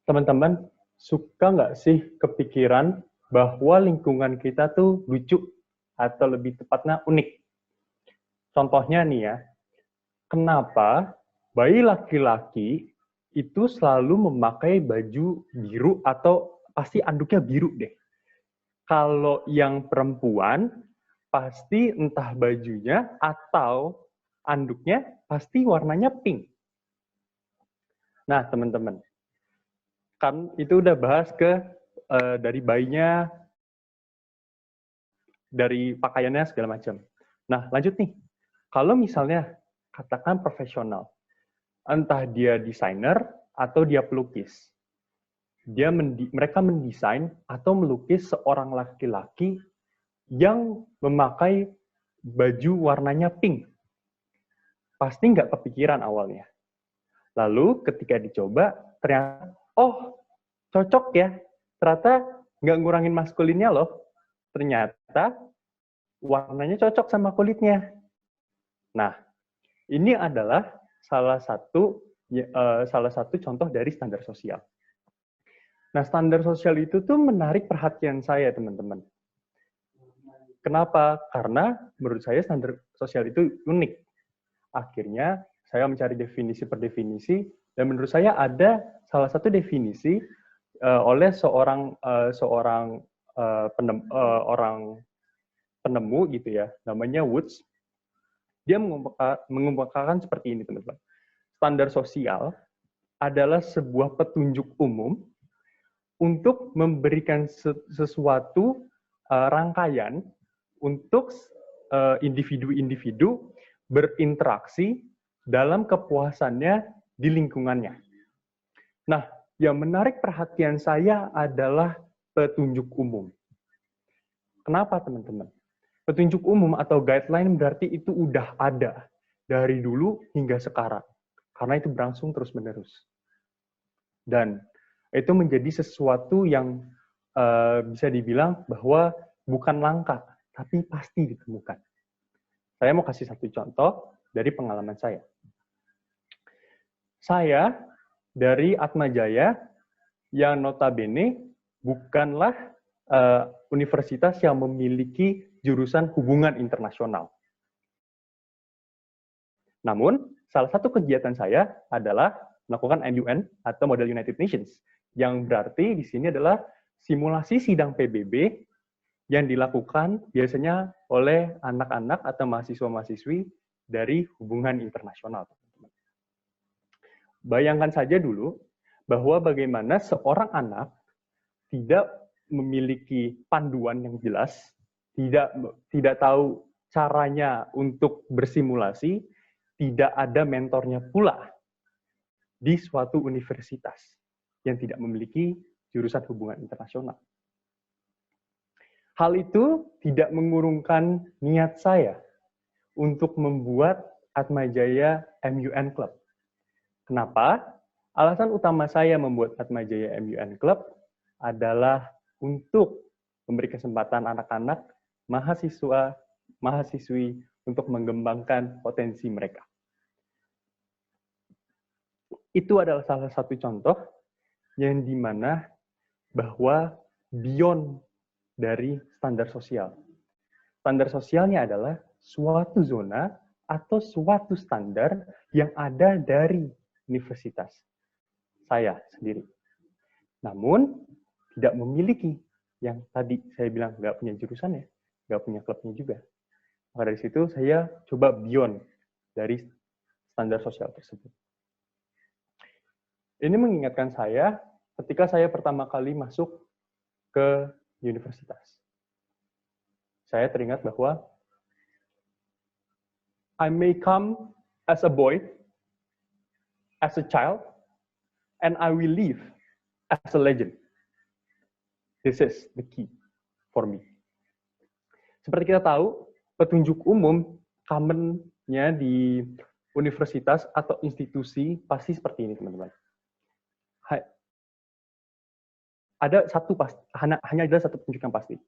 Teman-teman, suka nggak sih kepikiran bahwa lingkungan kita tuh lucu atau lebih tepatnya unik? Contohnya nih ya, kenapa bayi laki-laki itu selalu memakai baju biru atau pasti anduknya biru deh. Kalau yang perempuan, pasti entah bajunya atau anduknya pasti warnanya pink. Nah, teman-teman, kan itu udah bahas ke dari bayinya, dari pakaiannya segala macam. Nah, lanjut nih. Kalau misalnya katakan profesional, entah dia desainer atau dia pelukis, mereka mendesain atau melukis seorang laki-laki yang memakai baju warnanya pink. Pasti nggak kepikiran awalnya. Lalu ketika dicoba, ternyata, oh cocok ya, ternyata nggak ngurangin maskulinnya loh. Ternyata warnanya cocok sama kulitnya. Nah, ini adalah salah satu contoh dari standar sosial. Nah, standar sosial itu tuh menarik perhatian saya, teman-teman. Kenapa? Karena menurut saya standar sosial itu unik. Akhirnya saya mencari definisi per definisi, dan menurut saya ada salah satu definisi oleh orang penemu gitu ya, namanya Woods. Dia mengemukakan seperti ini, teman-teman. Standar sosial adalah sebuah petunjuk umum untuk memberikan sesuatu rangkaian untuk individu-individu berinteraksi dalam kepuasannya di lingkungannya. Nah, yang menarik perhatian saya adalah petunjuk umum. Kenapa, teman-teman? Petunjuk umum atau guideline berarti itu udah ada dari dulu hingga sekarang. Karena itu berlangsung terus-menerus. Dan itu menjadi sesuatu yang bisa dibilang bahwa bukan langka, tapi pasti ditemukan. Saya mau kasih satu contoh dari pengalaman saya. Saya dari Atmajaya yang notabene bukanlah universitas yang memiliki jurusan hubungan internasional. Namun, salah satu kegiatan saya adalah melakukan MUN atau Model United Nations, yang berarti di sini adalah simulasi sidang PBB yang dilakukan biasanya oleh anak-anak atau mahasiswa-mahasiswi dari hubungan internasional. Bayangkan saja dulu bahwa bagaimana seorang anak tidak memiliki panduan yang jelas, tidak tahu caranya untuk bersimulasi, tidak ada mentornya pula di suatu universitas yang tidak memiliki jurusan hubungan internasional. Hal itu tidak mengurungkan niat saya untuk membuat Atmajaya MUN Club. Kenapa? Alasan utama saya membuat Atmajaya MUN Club adalah untuk memberi kesempatan anak-anak, mahasiswi untuk mengembangkan potensi mereka. Itu adalah salah satu contoh yang dimana bahwa beyond dari standar sosial. Standar sosialnya adalah suatu zona atau suatu standar yang ada dari universitas saya sendiri. Namun, tidak memiliki yang tadi saya bilang nggak punya jurusannya, nggak punya klubnya juga. Maka dari situ saya coba beyond dari standar sosial tersebut. Ini mengingatkan saya ketika saya pertama kali masuk ke universitas. Saya teringat bahwa I may come as a boy, as a child, and I will live as a legend. This is the key for me. Seperti kita tahu, petunjuk umum common-nya di universitas atau institusi pasti seperti ini, teman-teman. Hanya ada satu petunjuk yang pasti.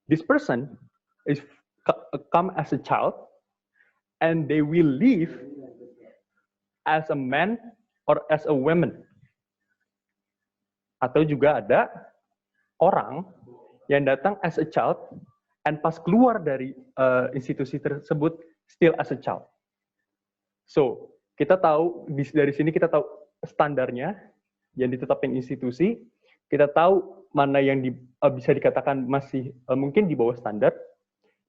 This person is come as a child, and they will live as a man or as a woman. Atau juga ada orang yang datang as a child and pas keluar dari institusi tersebut still as a child. So, kita tahu dari sini kita tahu standarnya yang ditetapkan institusi, kita tahu mana yang bisa dikatakan masih mungkin di bawah standar,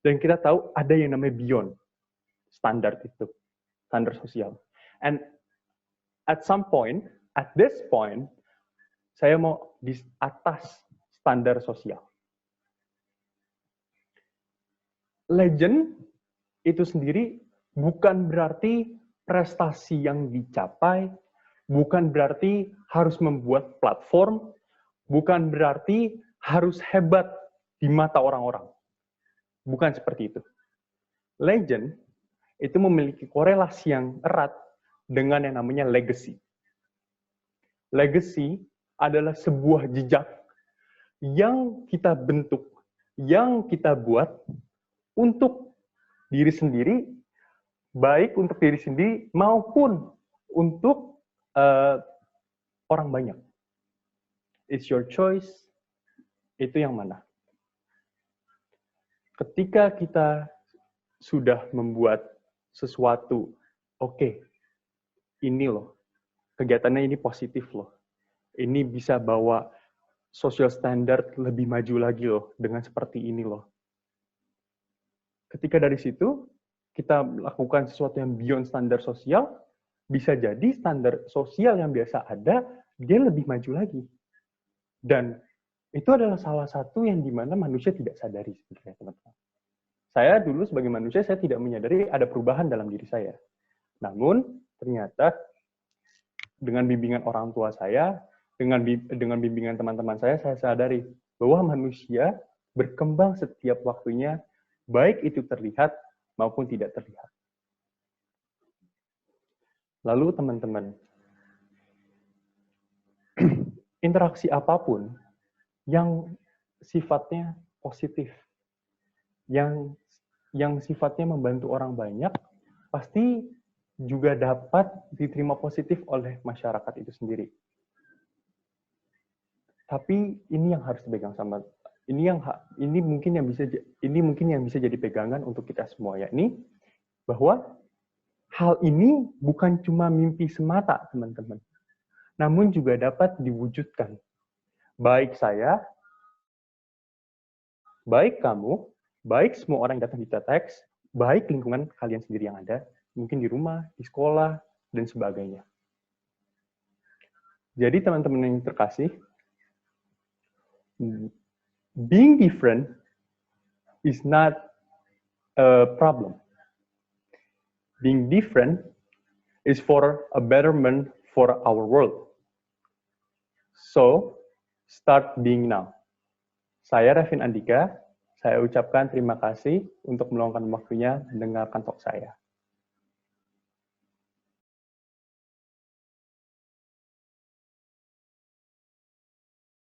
dan kita tahu ada yang namanya beyond standar itu, standar sosial. And at this point, saya mau di atas standar sosial. Legend itu sendiri bukan berarti prestasi yang dicapai, bukan berarti harus membuat platform, bukan berarti harus hebat di mata orang-orang. Bukan seperti itu. Legend itu memiliki korelasi yang erat dengan yang namanya legacy. Legacy adalah sebuah jejak yang kita bentuk, yang kita buat untuk diri sendiri, baik untuk diri sendiri maupun untuk orang banyak. It's your choice. Itu yang mana? Ketika kita sudah membuat sesuatu, oke, ini loh, kegiatannya ini positif loh. Ini bisa bawa social standard lebih maju lagi loh, dengan seperti ini loh. Ketika dari situ, kita melakukan sesuatu yang beyond standar sosial, bisa jadi standar sosial yang biasa ada, dia lebih maju lagi. Dan itu adalah salah satu yang dimana manusia tidak sadari sebenarnya, teman-teman. Saya dulu sebagai manusia, saya tidak menyadari ada perubahan dalam diri saya. Namun, ternyata dengan bimbingan orang tua saya, dengan bimbingan teman-teman saya sadari bahwa manusia berkembang setiap waktunya, baik itu terlihat maupun tidak terlihat. Lalu, teman-teman, interaksi apapun yang sifatnya positif, yang sifatnya membantu orang banyak, pasti juga dapat diterima positif oleh masyarakat itu sendiri. Tapi ini yang harus dipegang sama, ini mungkin yang bisa jadi pegangan untuk kita semua, yakni bahwa hal ini bukan cuma mimpi semata, teman-teman, namun juga dapat diwujudkan. Baik saya, baik kamu, baik semua orang yang datang di TEDx, baik lingkungan kalian sendiri yang ada, mungkin di rumah, di sekolah, dan sebagainya. Jadi teman-teman yang terkasih, being different is not a problem. Being different is for a betterment for our world. So, start being now. Saya Revin Andika, saya ucapkan terima kasih untuk meluangkan waktunya mendengarkan talk saya.